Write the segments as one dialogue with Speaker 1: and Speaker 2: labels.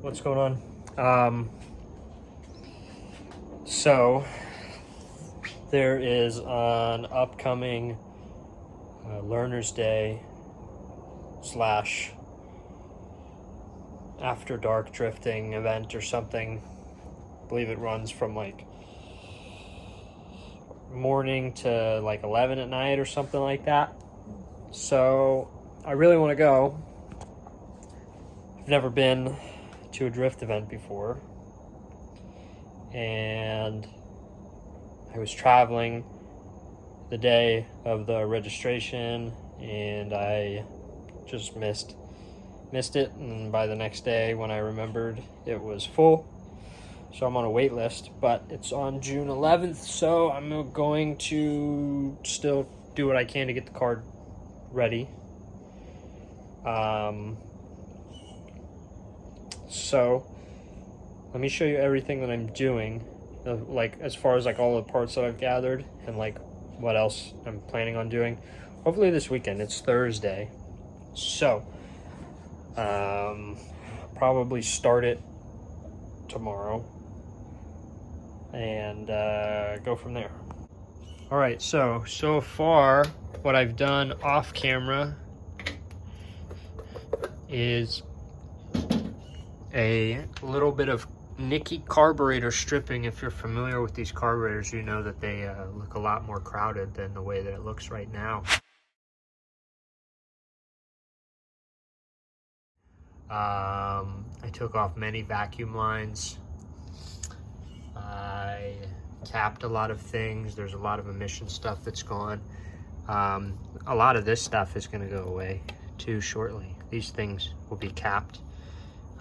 Speaker 1: What's going on? So there is an upcoming Learner's Day slash after dark drifting event or something. I believe it runs from like morning to like 11 at night or something like that. So I really want to go. I've never been to a drift event before, and I was traveling the day of the registration and I just missed it, and by the next day when I remembered, it was full. So I'm on a wait list, but it's on June 11th, so I'm going to still do what I can to get the card ready. So let me show you everything that I'm doing, like as far as like all the parts that I've gathered and like what else I'm planning on doing. Hopefully this weekend. It's Thursday, so probably start it tomorrow and go from there. All right, so far what I've done off camera is a little bit of Nicky carburetor stripping. If you're familiar with these carburetors, you know that they look a lot more crowded than the way that it looks right now. I took off many vacuum lines. I capped a lot of things. There's a lot of emission stuff that's gone. A lot of this stuff is going to go away too shortly. These things will be capped.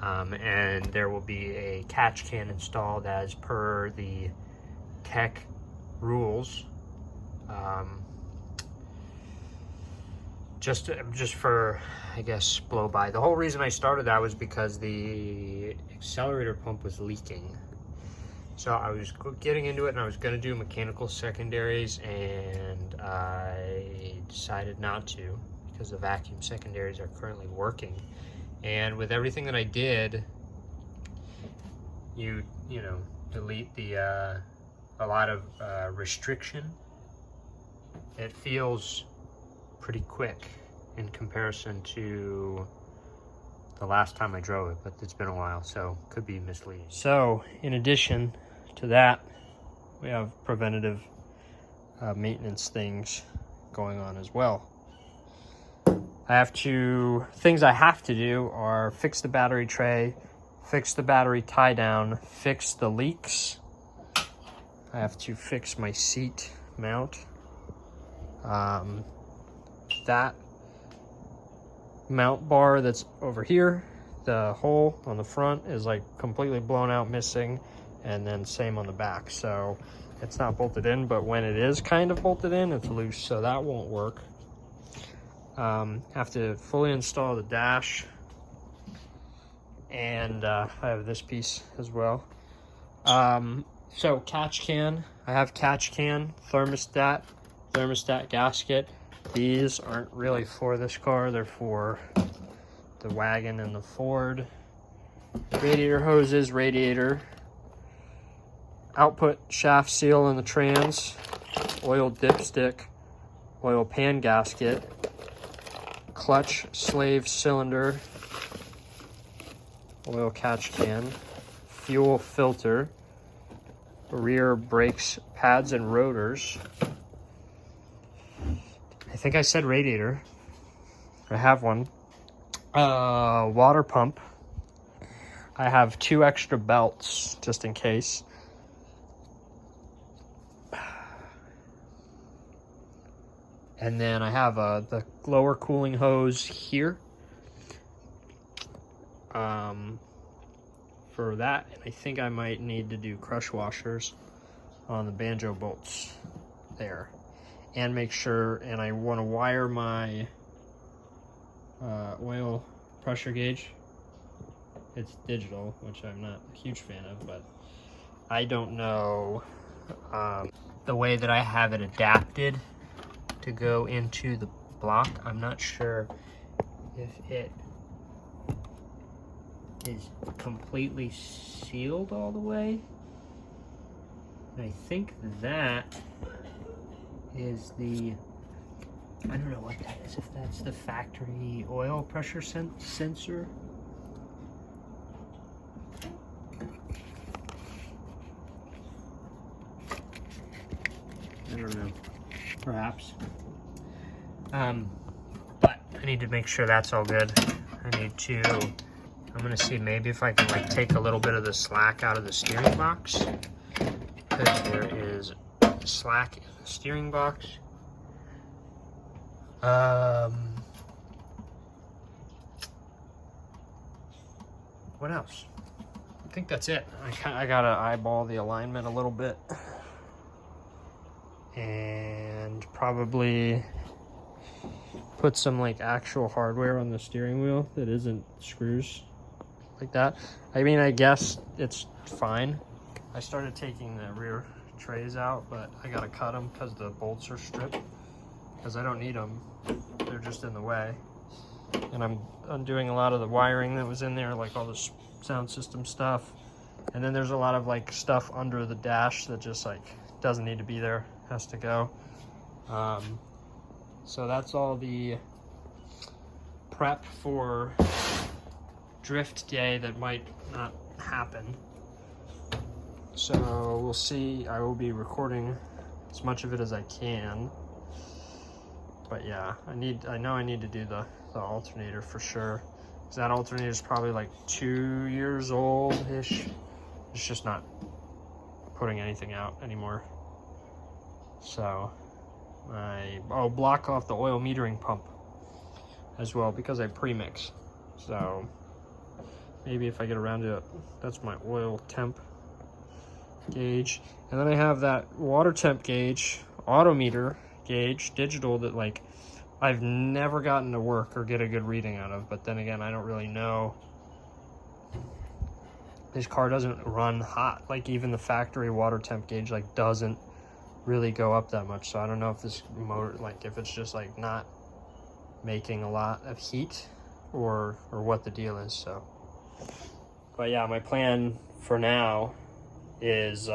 Speaker 1: And there will be a catch can installed as per the tech rules. Just for, I guess, blow by. The whole reason I started that was because the accelerator pump was leaking. So I was getting into it and I was going to do mechanical secondaries, and I decided not to because the vacuum secondaries are currently working. And with everything that I did, you know, delete the a lot of restriction. It feels pretty quick in comparison to the last time I drove it, but it's been a while, so could be misleading. So in addition to that, we have preventative maintenance things going on as well. Things I have to do are fix the battery tray, fix the battery tie down, fix the leaks. I have to fix my seat mount. That mount bar that's over here, the hole on the front is like completely blown out, missing, and then same on the back. So it's not bolted in, but when it is kind of bolted in, it's loose, so that won't work. Have to fully install the dash, and I have this piece as well. So catch can, I have catch can, thermostat gasket. These aren't really for this car, they're for the wagon and the Ford. Radiator hoses, radiator, output shaft seal in the trans, oil dipstick, oil pan gasket, clutch slave cylinder, oil catch can, fuel filter, rear brakes pads and rotors. I think I said radiator. I have one. Water pump. I have 2 extra belts just in case. And then I have the lower cooling hose here for that. And I think I might need to do crush washers on the banjo bolts there. And make sure, and I want to wire my oil pressure gauge. It's digital, which I'm not a huge fan of, but I don't know the way that I have it adapted to go into the block. I'm not sure if it is completely sealed all the way. And I think that is the, I don't know what that is, if that's the factory oil pressure sensor. I don't know, perhaps. But I need to make sure that's all good. I'm gonna see maybe if I can like take a little bit of the slack out of the steering box, because there is slack in the steering box. What else? I think that's it. I gotta eyeball the alignment a little bit, and probably put some like actual hardware on the steering wheel that isn't screws like that. I mean, I guess it's fine. I started taking the rear trays out, but I gotta cut them because the bolts are stripped, because I don't need them. They're just in the way. And I'm undoing a lot of the wiring that was in there, like all the sound system stuff. And then there's a lot of like stuff under the dash that just like doesn't need to be there, has to go. So that's all the prep for drift day that might not happen. So we'll see. I will be recording as much of it as I can. But yeah, I know I need to do the alternator for sure. Because that alternator is probably like 2 years old-ish. It's just not putting anything out anymore. So I'll block off the oil metering pump as well, because I pre-mix. So maybe if I get around to it, that's my oil temp gauge. And then I have that water temp gauge, autometer gauge, digital, that like I've never gotten to work or get a good reading out of. But then again, I don't really know. This car doesn't run hot. Like even the factory water temp gauge like doesn't really go up that much. So I don't know if this motor, like if it's just like not making a lot of heat or what the deal is. So, but yeah, my plan for now is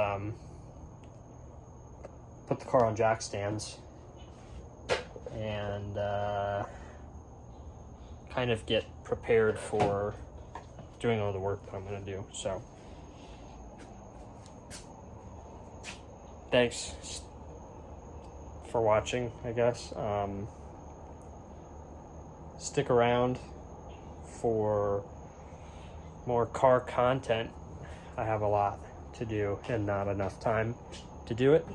Speaker 1: put the car on jack stands and kind of get prepared for doing all the work that I'm gonna do. So thanks for watching, I guess. Stick around for more car content. I have a lot to do and not enough time to do it,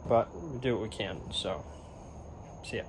Speaker 1: but we do what we can. So see ya.